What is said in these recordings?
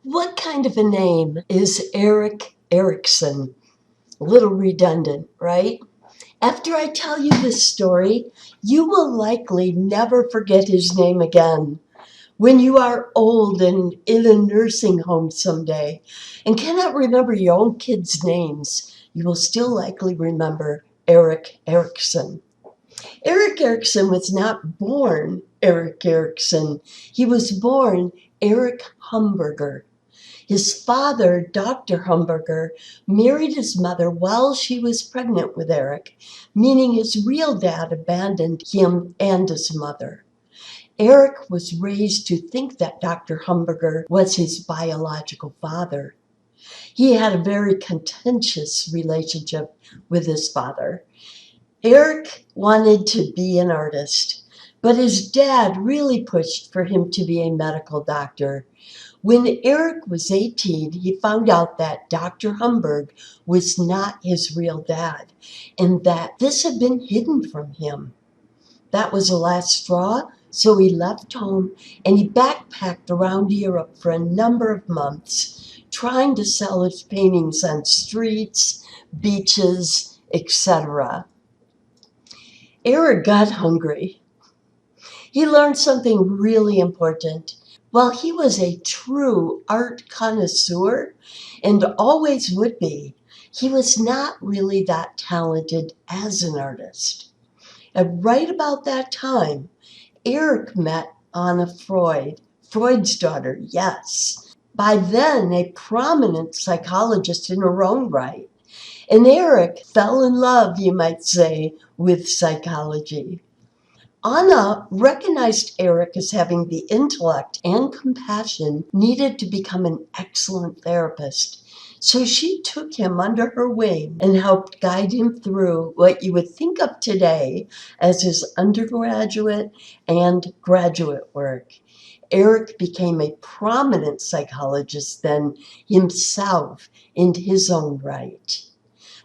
What kind of a name is Erik Erikson? A little redundant, right? After I tell you this story, you will likely never forget his name again. When you are old and in a nursing home someday and cannot remember your own kids' names, you will still likely remember Erik Erikson. Erik Erikson was not born Erik Erikson. He was born Erich Hamburger. His father, Dr. Hamburger, married his mother while she was pregnant with Erik, meaning his real dad abandoned him and his mother. Erik was raised to think that Dr. Hamburger was his biological father. He had a very contentious relationship with his father. Erik wanted to be an artist, but his dad really pushed for him to be a medical doctor. When Erik was 18, he found out that Dr. Hamburg was not his real dad and that this had been hidden from him. That was the last straw, so he left home and he backpacked around Europe for a number of months, trying to sell his paintings on streets, beaches, etc. Erik got hungry. He learned something really important. While he was a true art connoisseur and always would be, he was not really that talented as an artist. And right about that time, Erik met Anna Freud, Freud's daughter, yes. By then, a prominent psychologist in her own right. And Erik fell in love, you might say, with psychology. Anna recognized Erik as having the intellect and compassion needed to become an excellent therapist. So she took him under her wing and helped guide him through what you would think of today as his undergraduate and graduate work. Erik became a prominent psychologist then himself in his own right.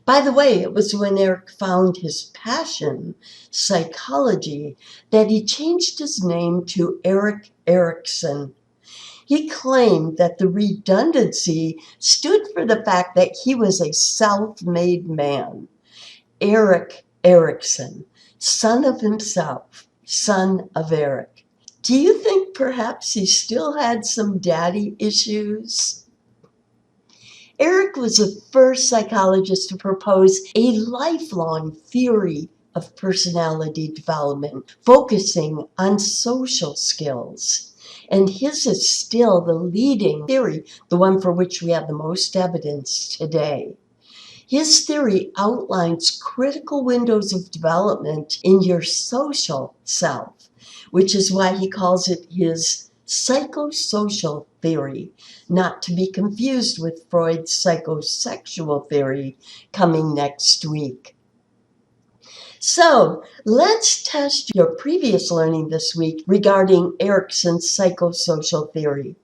By the way, it was when Erik found his passion, psychology, that he changed his name to Erik Erikson. He claimed that the redundancy stood for the fact that he was a self-made man. Erik Erikson, son of himself, son of Erik. Do you think perhaps he still had some daddy issues? Erik was the first psychologist to propose a lifelong theory of personality development, focusing on social skills. And his is still the leading theory, the one for which we have the most evidence today. His theory outlines critical windows of development in your social self, which is why he calls it his psychosocial theory, not to be confused with Freud's psychosexual theory coming next week. So let's test your previous learning this week regarding Erikson's psychosocial theory.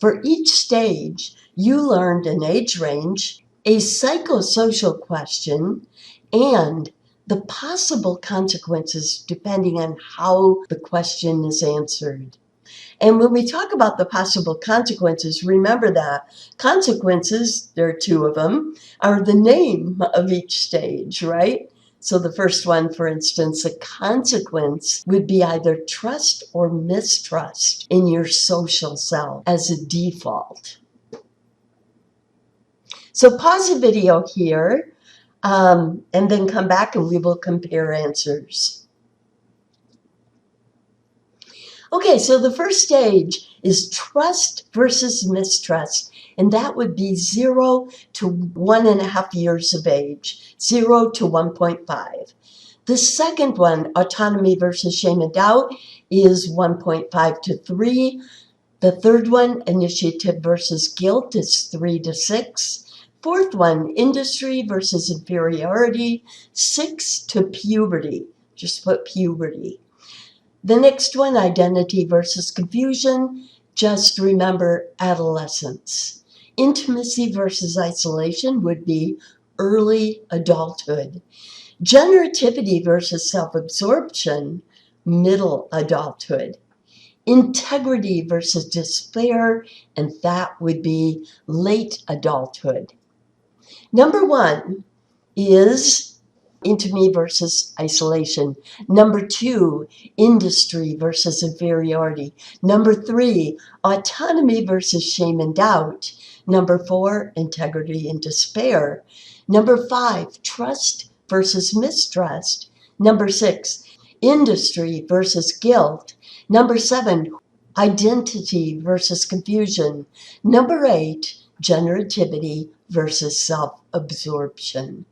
For each stage, you learned an age range, a psychosocial question, and the possible consequences depending on how the question is answered. And when we talk about the possible consequences, remember that consequences, there are two of them, are the name of each stage, right? So the first one, for instance, a consequence would be either trust or mistrust in your social self as a default. So pause the video here and then come back and we will compare answers. Okay, so the first stage is trust versus mistrust, and that would be 0 to 1.5 years of age, 0 to 1.5. The second one, autonomy versus shame and doubt, is 1.5 to 3. The third one, initiative versus guilt, is 3 to 6. Fourth one, industry versus inferiority, 6 to puberty. Just put puberty. The next one, identity versus confusion, just remember adolescence. Intimacy versus isolation would be early adulthood. Generativity versus self-absorption, middle adulthood. integrity versus despair, and that would be late adulthood. Number 1 is intimacy versus isolation. Number 2, industry versus inferiority. Number 3, autonomy versus shame and doubt. Number 4, integrity and despair. Number 5, trust versus mistrust. Number 6, industry versus guilt. Number 7, identity versus confusion. Number 8, generativity versus self-absorption.